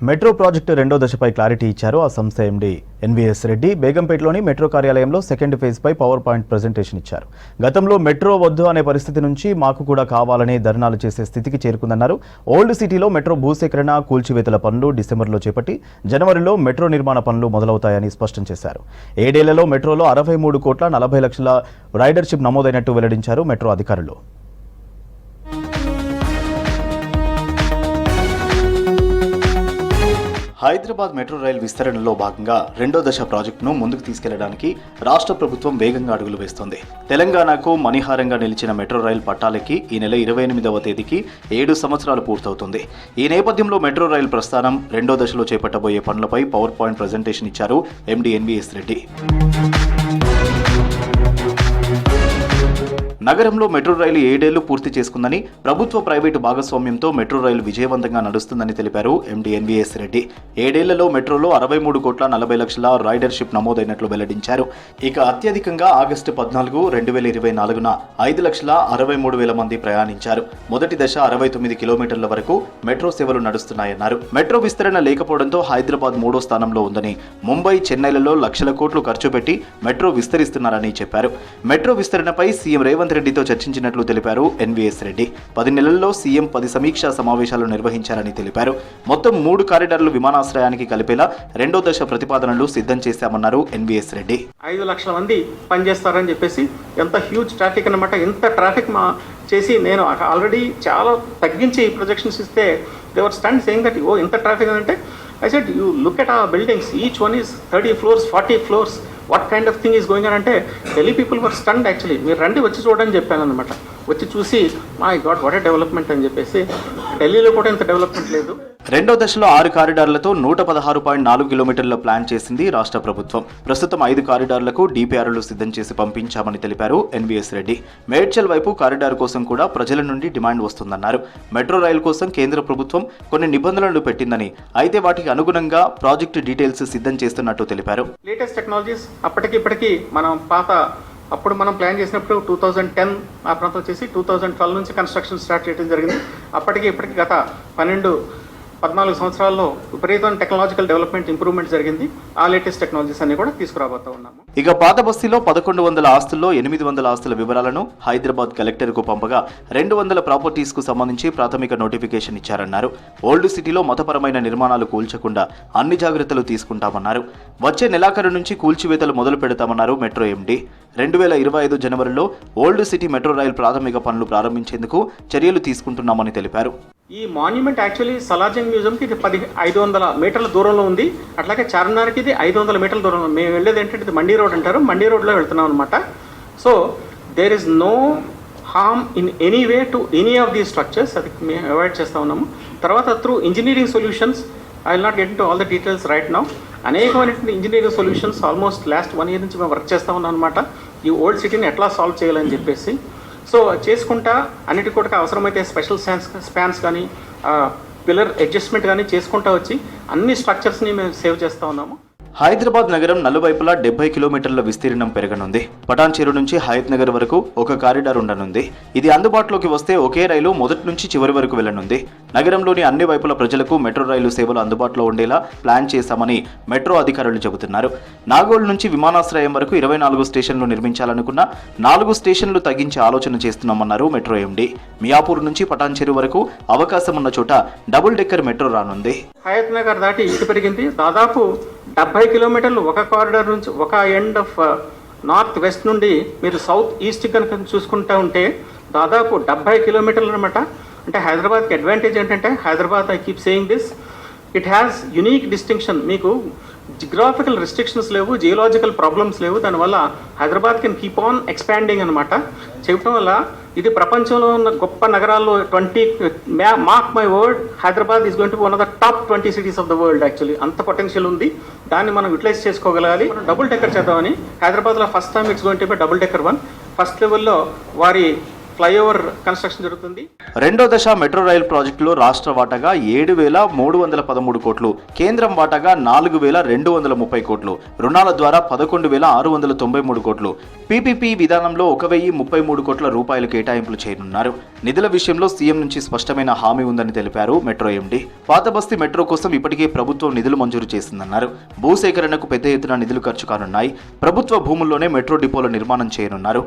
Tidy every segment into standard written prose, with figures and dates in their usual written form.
Metro project రెండో దశపై clarity ఇచ్చారు ఆ సంస్థ ఎండీ ఎన్వీఎస్ రెడ్డి. బేగంపేటలోని మెట్రో కార్యాలయంలో సెకండ్ ఫేజ్పై పవర్ పాయింట్ ప్రజెంటేషన్ ఇచ్చారు. గతంలో మెట్రో వద్దు అనే పరిస్థితి నుంచి మాకు కూడా కావాలని ధర్నాలు చేసే స్థితికి చేరుకుందన్నారు. ఓల్డ్ సిటీలో మెట్రో భూసేకరణ, కూల్చివేతల పనులు డిసెంబర్లో చేపట్టి జనవరిలో మెట్రో నిర్మాణ పనులు మొదలవుతాయని స్పష్టం చేశారు. 7 ఏళ్లలో మెట్రోలో 63,40,00,000 రైడర్షిప్ నమోదైనట్టు వెల్లడించారు మెట్రో అధికారులు. హైదరాబాద్ మెట్రో రైల్ విస్తరణలో భాగంగా రెండో దశ ప్రాజెక్టును ముందుకు తీసుకెళ్లడానికి రాష్ట్ర ప్రభుత్వం వేగంగా అడుగులు వేస్తోంది. తెలంగాణకు మణిహారంగా నిలిచిన మెట్రో రైల్ పట్టాలెక్కి ఈ నెల 28వ తేదీకి 7 సంవత్సరాలు పూర్తవుతుంది. ఈ నేపథ్యంలో మెట్రో రైల్ ప్రస్థానం, రెండో దశలో చేపట్టబోయే పనులపై పవర్ పాయింట్ ప్రజెంటేషన్ ఇచ్చారు ఎండీ ఎన్వీఎస్ రెడ్డి. నగరంలో మెట్రో రైలు 7 ఏళ్లు పూర్తి చేసుకుందని, ప్రభుత్వ ప్రైవేటు భాగస్వామ్యంతో మెట్రో రైలు విజయవంతంగా నడుస్తుందని తెలిపారు ఎండీ ఎన్వీఎస్ రెడ్డి. 7 ఏళ్లలో మెట్రోలో 63,40,00,000 రైడర్షిప్ నమోదైనట్లు వెల్లడించారు. ఇక అత్యధికంగా ఆగస్టు 14, 2024న 5,63,000 మంది ప్రయాణించారు. మొదటి దశ 69 కిలోమీటర్ల వరకు మెట్రో సేవలు నడుస్తున్నాయన్నారు. మెట్రో విస్తరణ లేకపోవడంతో హైదరాబాద్ 3వ స్థానంలో ఉందని, ముంబై, చెన్నైలలో లక్షల కోట్లు ఖర్చు పెట్టి మెట్రో విస్తరిస్తున్నారని చెప్పారు. మెట్రో విస్తరణపై సీఎం రేవంత్ రెడ్డితో చర్చించినట్లు తెలిపారు ఎన్వీఎస్ రెడ్డి. 10 నెలల్లో సీఎం 10 సమీక్షా సమావేశాలు నిర్వహించారని తెలిపారు. మొత్తం 3 కారిడార్లు విమానాశ్రయానికి కలిపేలా రెండో దశ ప్రతిపాదనలు సిద్ధం చేశామన్నారు ఎన్వీఎస్ రెడ్డి. 5 లక్షల మంది పనిచేస్తారని చెప్పేసి, ఎంత హ్యూజ్ ట్రాఫిక్ అనమాట. ఎంత ట్రాఫిక్ చేసి నేను ఆల్రెడీ చాలా తగ్గించి ప్రొజెక్షన్స్ ఇస్తే దేవర్ స్టాండ్ సేయింగ్ దట్ ఓ ఇంత ట్రాఫిక్ అంటే I said, you look at our buildings, each one is 30 floors, 40 floors. What kind of thing is going on అంటే Delhi people were stunned actually. మీరు రండి వచ్చి చూడని చెప్పాను అనమాట. వచ్చి చూసి my God what a development అని చెప్పేసి, ఢిల్లీలో కూడా ఇంత డెవలప్మెంట్ లేదు. రెండో దశలో 6 కారిడార్లతో 116.4 కిలోమీటర్ల ప్లాన్ చేసింది రాష్ట్ర ప్రభుత్వం. ప్రస్తుతం 5 కారిడార్లకు డిపిఆర్లు సిద్ధం చేసి పంపించామని తెలిపారు ఎన్వీఎస్ రెడ్డి. మేడ్చల్ వైపు కారిడార్ కోసం కూడా ప్రజల నుండి డిమాండ్ వస్తుందన్నారు. మెట్రో రైలు కోసం కేంద్ర ప్రభుత్వం కొన్ని నిబంధనలు పెట్టిందని, అయితే వాటికి అనుగుణంగా ప్రాజెక్టు డీటెయిల్స్ సిద్ధం చేస్తున్నట్టు తెలిపారు. లేటెస్ట్ టెక్నాలజీస్ అప్పటికిప్పటికీ మనం అప్పుడు మనం ప్లాన్ చేసినప్పుడు 2010 ఆ ప్రాంతం వచ్చేసి 2012 నుంచి కన్స్ట్రక్షన్ స్టార్ట్ చేయడం జరిగింది. అప్పటికి ఇప్పటికి గత 12-14 సంవత్సరాల్లో విపరీతమైన టెక్నాలజికల్ డెవలప్మెంట్ ఇంప్రూవ్మెంట్ జరిగింది. ఆ లేటెస్ట్ టెక్నాలజీస్ అన్ని కూడా తీసుకురాబోతా ఉన్నాము. ఇక పాత బస్తీలో 1100 ఆస్తుల్లో 800 ఆస్తుల వివరాలను హైదరాబాద్ కలెక్టర్కు పంపగా 200 ప్రాపర్టీస్కు సంబంధించి ప్రాథమిక నోటిఫికేషన్ ఇచ్చారన్నారు. ఓల్డ్ సిటీలో మతపరమైన నిర్మాణాలు కూల్చకుండా అన్ని జాగ్రత్తలు తీసుకుంటామన్నారు. వచ్చే నెలాఖరు నుంచి కూల్చివేతలు మొదలు పెడతామన్నారు మెట్రో ఎండీ. 2025 జనవరిలో ఓల్డ్ సిటీ మెట్రో రైల్ ప్రాథమిక పనులు ప్రారంభించేందుకు చర్యలు తీసుకుంటున్నామని తెలిపారు. ఈ మాన్యుమెంట్ యాక్చువల్లీ సలార్జంగ్ మ్యూజియంకి ఇది 500 మీటర్ల దూరంలో ఉంది. అట్లాగే చార్మినార్కి ఇది 500 మీటర్ల దూరంలో. మేము వెళ్ళేది ఏంటంటే ఇది మండీ రోడ్ అంటారు, మండీ రోడ్లో వెళ్తున్నాం అనమాట. So there is no harm in any way to any of these structures. అది మేము అవాయిడ్ చేస్తూ ఉన్నాము. తర్వాత through engineering solutions, I will not get in to all the details right now. అనేకమైనటువంటి engineering solutions almost last 1 year నుంచి మేము work చేస్తూ ఉన్నాం అనమాట. ఈ ఓల్డ్ సిటీని ఎట్లా సాల్వ్ చేయాలని చెప్పేసి. సో చేసుకుంటా అన్నిటి కూడా అవసరమైతే స్పెషల్ స్పాన్స్ కానీ, పిల్లర్ అడ్జస్ట్మెంట్ కానీ చేసుకుంటా వచ్చి అన్ని స్ట్రక్చర్స్ని మేము సేవ్ చేస్తూ ఉన్నాము. హైదరాబాద్ నగరం నలువైపులా 70 కిలోమీటర్ల విస్తీర్ణం పెరగనుంది. పటాన్ చెరు నుంచి హయత్ నగర్ వరకు ఒక కారిడార్ ఉండనుంది. ఇది అందుబాటులోకి వస్తే ఒకే రైలు మొదటి నుంచి చివరి వరకు వెళ్లనుంది. నగరంలోని అన్ని వైపుల ప్రజలకు మెట్రో రైలు సేవలు అందుబాటులో ఉండేలా ప్లాన్ చేశామని మెట్రో అధికారులు చెబుతున్నారు. నాగోల్ నుంచి విమానాశ్రయం వరకు 24 స్టేషన్లు నిర్మించాలనుకున్న 4 స్టేషన్లు తగ్గించే ఆలోచన చేస్తున్నామన్నారు మెట్రో ఎండీ. మియాపూర్ నుంచి పటాన్ చెరు వరకు అవకాశం ఉన్న చోట డబుల్ డెక్కర్ మెట్రో రానుంది. హయత్ నగర్ దాటి ఇటు పెరిగింది. దాదాపు 70 కిలోమీటర్లు ఒక కారిడార్ నుంచి, ఒక ఎండ్ ఆఫ్ నార్త్ వెస్ట్ నుండి మీరు సౌత్ ఈస్ట్ కనుక చూసుకుంటూ ఉంటే దాదాపు 70 కిలోమీటర్లు అనమాట. అంటే హైదరాబాద్కి అడ్వాంటేజ్ ఏంటంటే, Hyderabad I keep saying this, it has unique distinction. మీకు జియోగ్రాఫికల్ రిస్ట్రిక్షన్స్ లేవు, జియోలాజికల్ ప్రాబ్లమ్స్ లేవు. దానివల్ల Hyderabad can keep on expanding అనమాట. చెప్పడం వల్ల ఇది ప్రపంచంలో ఉన్న గొప్ప నగరాల్లో mark my word, Hyderabad is going to be one of the top 20 cities of the world. Actually అంత పొటెన్షియల్ ఉంది. దాన్ని మనం యూటిలైజ్ చేసుకోగలగాలి. మనం డబుల్ డెక్కర్ చేద్దామని హైదరాబాద్లో first time it's going to be double decker 1. First లెవెల్లో వారి ఫ్లైఓవర్ కన్స్ట్రక్షన్ జరుగుతుంది. రెండో దశ మెట్రో రైల్ ప్రాజెక్టులో రాష్ట్ర వాటాగా 7,313 కోట్లు, కేంద్రం వాటాగా 4,230 కోట్లు, రుణాల ద్వారా 11,693 కోట్లు, పీపీపీ విధానంలో 1,033 కోట్ల రూపాయలు కేటాయింపులు చేయనున్నారు. నిధుల విషయంలో సీఎం నుంచి స్పష్టమైన హామీ ఉందని తెలిపారు మెట్రో ఎండీ. పాతబస్తీ మెట్రో కోసం ఇప్పటికే ప్రభుత్వం నిధులు మంజూరు చేసిందన్నారు. భూసేకరణకు పెద్ద ఎత్తున నిధులు ఖర్చు కానున్నాయి. ప్రభుత్వ భూముల్లోనే మెట్రో డిపోల నిర్మాణం చేయనున్నారు.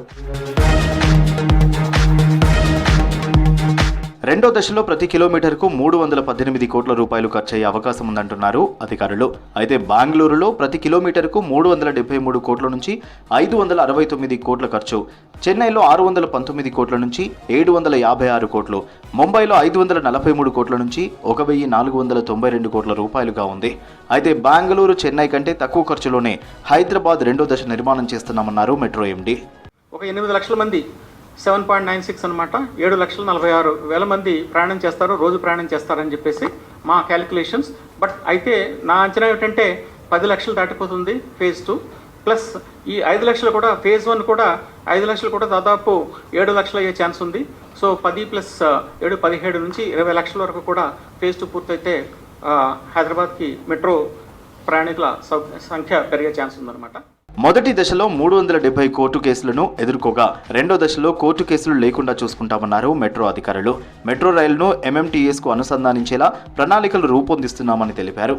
రెండో దశలో ప్రతి కిలోమీటర్కు 318 కోట్ల రూపాయలు ఖర్చయ్యే అవకాశం ఉందంటున్నారు అధికారులు. అయితే బెంగళూరులో ప్రతి కిలోమీటర్కు 373 కోట్ల నుంచి 569 కోట్ల ఖర్చు, చెన్నైలో 619 కోట్ల నుంచి 756 కోట్లు, ముంబైలో 543 కోట్ల నుంచి 1,492 కోట్ల రూపాయలుగా ఉంది. అయితే బెంగళూరు, చెన్నై కంటే తక్కువ ఖర్చులోనే హైదరాబాద్ రెండో దశ నిర్మాణం చేస్తున్నామన్నారు మెట్రో ఎండీ. ఒక 8 లక్షల మంది 7.96 అనమాట, 7,46,000 మంది ప్రయాణం చేస్తారు, రోజు ప్రయాణం చేస్తారని చెప్పేసి మా క్యాలిక్యులేషన్స్. బట్ అయితే నా అంచనా ఏమిటంటే 10 లక్షలు దాటిపోతుంది ఫేజ్ 2, ప్లస్ ఈ 5 లక్షలు కూడా ఫేజ్ 1 కూడా 5 లక్షలు కూడా దాదాపు 7 లక్షలు అయ్యే ఛాన్స్ ఉంది. సో 10 + 7 17 నుంచి 20 లక్షల వరకు కూడా ఫేజ్ 2 పూర్తయితే హైదరాబాద్కి మెట్రో ప్రయాణికుల సంఖ్య పెరిగే ఛాన్స్ ఉందన్నమాట. మొదటి దశలో 370 కోర్టు కేసులను ఎదుర్కోగా రెండో దశలో కోర్టు కేసులు లేకుండా చూసుకుంటామన్నారు మెట్రో అధికారులు. మెట్రో రైలును MMTSకు అనుసంధానించేలా ప్రణాళికలు రూపొందిస్తున్నామని తెలిపారు.